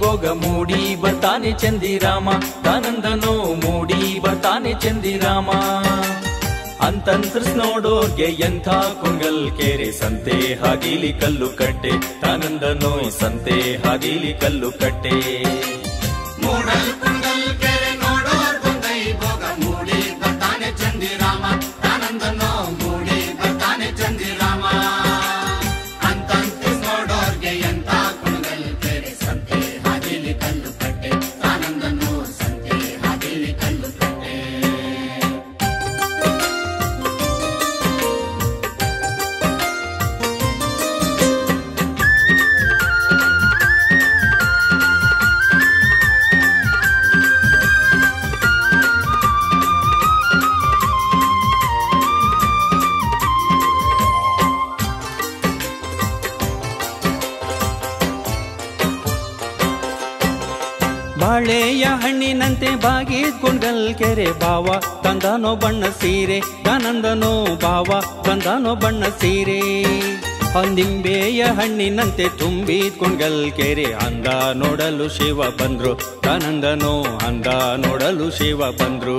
ಭೋಗ ಮೂಡಿ ಬರ್ತಾನೆ ಚಂದಿರಾಮ ತಾನಂದನೋ ಮೂಡಿ ಬರ್ತಾನೆ ಚಂದಿರಾಮ ಅಂತಂತ್ರಿಸ್ ನೋಡೋರ್ಗೆ ಎಂಥ ಕುಂಗಲ್ ಕೆರೆ ಸಂತೆ ಹಾದಿಲಿ ಕಲ್ಲು ಕಟ್ಟೆ ತಾನಂದನೋ ಸಂತೆ ಹಾದಿಲಿ ಕಲ್ಲು ಕಟ್ಟೆ ಮೂಡಲ್ ಕುಂಗಲ್ ಕೆರೆ ನೋಡೋರ್ ಬಂದೈ ಭೋಗ ಮೂಡಿ ಬರ್ತಾನೆ ಚಂದಿರಾಮ ತಾನಂದನೋ ಮೂಡಿ ಬರ್ತಾನೆ ಚಂದಿರಾಮ ಅಂತಂತ್ರಿಸ್ ನೋಡೋರ್ಗೆ ಎಂಥ ಕುಂಗಲ್ ಕೆರೆ ಸಂತೆ ಹಾದಿಲಿ ಕಲ್ಲು ಕಟ್ಟೆ ತಾನಂದನೋ ಸಂತೆ ಹಾದಿಲಿ ಕಲ್ಲು ಕಟ್ಟೆ ಬಾಳೆಯ ಹಣ್ಣಿನಂತೆ ಬಾಗಿದ್ ಕುಂಡಲ್ ಕೆರೆ ಬಾವ ತಂದಾನೋ ಬಣ್ಣ ಸೀರೆ ಆನಂದನೋ ಬಾವ ತಂದಾನೋ ಬಣ್ಣ ಸೀರೆ ನಿಂಬೆಯ ಹಣ್ಣಿನಂತೆ ತುಂಬಿದ್ ಕುಂಡಲ್ ಕೆರೆ ಅಂದ ನೋಡಲು ಶಿವ ಬಂದ್ರು ಆನಂದನೋ ಅಂದ ನೋಡಲು ಶಿವ ಬಂದ್ರು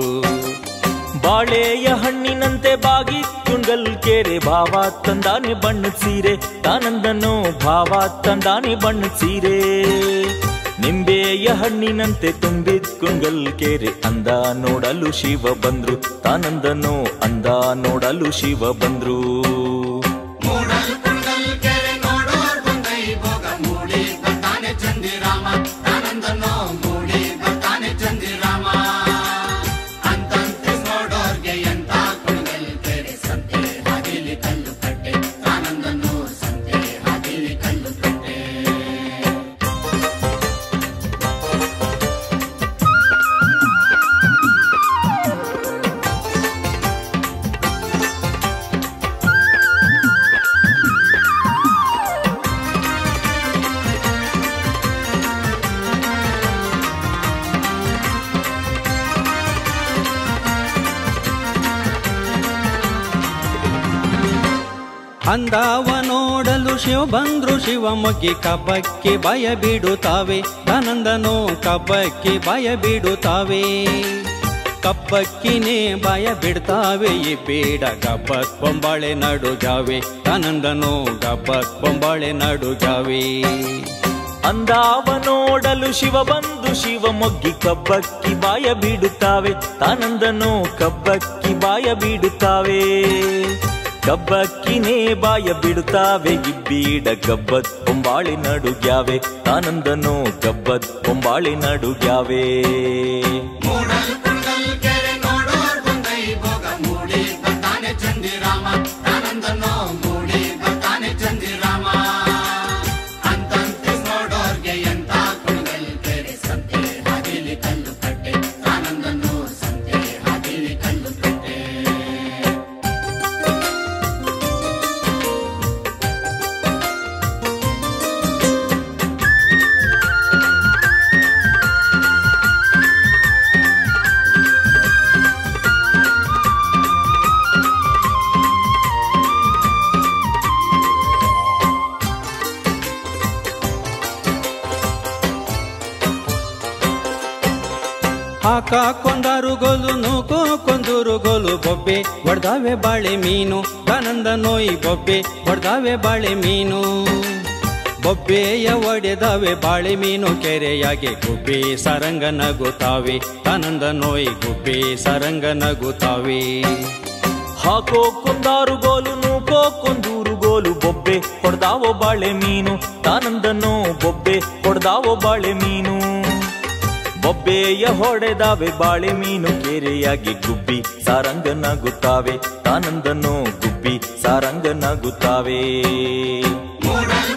ಬಾಳೆಯ ಹಣ್ಣಿನಂತೆ ಬಾಗಿ ಕುಂಡಲ್ ಕೆರೆ ಭಾವ ತಂದಾನೆ ಬಣ್ಣದ ಸೀರೆ ತಾನಂದನೋ ಭಾವ ತಂದಾನೆ ಬಣ್ಣದ ಸೀರೆ ನಿಂಬೆಯ ಹಣ್ಣಿನಂತೆ ತುಂಬಿದ್ ಕುಂಗಲ್ ಕೆರೆ ಅಂದ ನೋಡಲು ಶಿವ ಬಂದ್ರು ತಾನಂದನೋ ಅಂದ ನೋಡಲು ಶಿವ ಬಂದ್ರು ಮೂಡಲ್ ಕುಂಗಲ್ ಕೆರೆ ನೋಡೋರ್ ಬಂದೈ ಭೋಗ ಮೂಡಿ ಬರ್ತಾನೆ ಚಂದಿರಾಮ ತಾನಂದನೋ ಮೂಡಿ ಬರ್ತಾನೆ ಚಂದಿರಾಮ ಅಂತಂತ್ರಿಸ್ ನೋಡೋರ್ಗೆ ಎಂಥ ಕುಂಗಲ್ ಕೆರೆ ಸಂತೆ ಹಾದಿಲಿ ಕಲ್ಲು ಕಟ್ಟೆ ತಾನಂದನೋ ಸಂತೆ ಹಾದಿಲಿ ಕಲ್ಲು ಕಟ್ಟೆ ಅಂದವ ನೋಡಲು ಶಿವ ಬಂದ್ರು ಶಿವ ಮೊಗ್ಗಿ ಕಬ್ಬಕ್ಕೆ ಭಯ ಬಿಡುತ್ತಾವೆ ಆನಂದನೋ ಕಬ್ಬಕ್ಕೆ ಭಯ ಬಿಡುತ್ತಾವೆ ಕಬ್ಬಕ್ಕಿನೇ ಭಯ ಬಿಡ್ತಾವೆ ಈ ಬೇಡ ಗಬ್ಬತ್ ಕೊಂಬಾಳೆ ನಡುಗಾವೆ ಆನಂದನೋ ಗಬ್ಬತ್ ಕೊಂಬಾಳೆ ನಡುಗಾವೆ ಅಂದಾವ ನೋಡಲು ಶಿವ ಬಂದು ಶಿವ ಮೊಗ್ಗಿ ಕಬ್ಬಕ್ಕಿ ಬಾಯ ಬಿಡುತ್ತಾವೆ ತಾನಂದನೋ ಕಬ್ಬಕ್ಕಿ ಬಾಯ ಬಿಡುತ್ತಾವೆ ಕಬ್ಬಕ್ಕಿನೇ ಬಾಯ ಬಿಡುತ್ತಾವೆ ಇಬ್ಬೀಡ ಗಬ್ಬತ್ ಕೊಂಬಾಳೆ ನಡುಗ್ಯಾವೆ ತಾನಂದನೋ ಗಬ್ಬತ್ ಕೊಂಬಾಳೆ ನಡುಗ್ಯಾವೆ ಮೂಡಲ್ ಕುಂಗಲ್ ಕೆರೆ ನೋಡೋರ್ ಬಂದೈ ಭೋಗ ಮೂಡಿ ಬರ್ತಾನೆ ಚಂದಿರಾಮ ತಾನಂದನೋ ಮೂಡಿ ಬರ್ತಾನೆ ಚಂದಿರಾಮ ಅಂತಂತ್ರಿಸ್ ನೋಡೋರ್ಗೆ ಎಂಥ ಕುಂಗಲ್ ಕೆರೆ ಸಂತೆ ಹಾದಿಲಿ ಕಲ್ಲು ಕಟ್ಟೆ ತಾನಂದನೋ ಸಂತೆ ಹಾದಿಲಿ ಕಲ್ಲು ಕಟ್ಟೆ ಹಾಕ ಕೊಂದಾರು ಗೋಲು ನೂಕೋ ಕೊಂದೂರು ಗೋಲು ಬೊಬ್ಬೆ ಹೊಡ್ದಾವೆ ಬಾಳೆ ಮೀನು ಆನಂದ ನೋಯಿ ಬೊಬ್ಬೆ ಹೊಡ್ದಾವೆ ಬಾಳೆ ಮೀನು ಬೊಬ್ಬೆಯ ಒಡೆದಾವೆ ಬಾಳೆ ಮೀನು ಕೆರೆಯಾಗೆ ಗುಬ್ಬಿ ಸರಂಗ ನಗುತ್ತಾವೆ ಆನಂದ ನೋಯಿ ಗುಬ್ಬಿ ಸರಂಗ ನಗುತ್ತಾವೆ ಹಾಕೋ ಕೊಂದಾರು ಗೋಲು ನೂಕೋ ಕೊಂದೂರು ಗೋಲು ಬೊಬ್ಬೆ ಹೊಡ್ದಾವೋ ಬಾಳೆ ಮೀನು ತಾನಂದನೋ ಬೊಬ್ಬೆ ಹೊಡ್ದಾವೋ ಬಾಳೆ ಮೀನು ಬೊಬ್ಬೆಯ ಹೊಡೆದಾವೆ ಬಾಳೆ ಮೀನು ಕೆರೆಯಾಗಿ ಗುಬ್ಬಿ ಸಾರಂಗ ನಗುತ್ತಾವೆ ತಾನಂದನೋ ಗುಬ್ಬಿ ಸಾರಂಗ ನಗುತ್ತಾವೆ ಮೂಡಲ್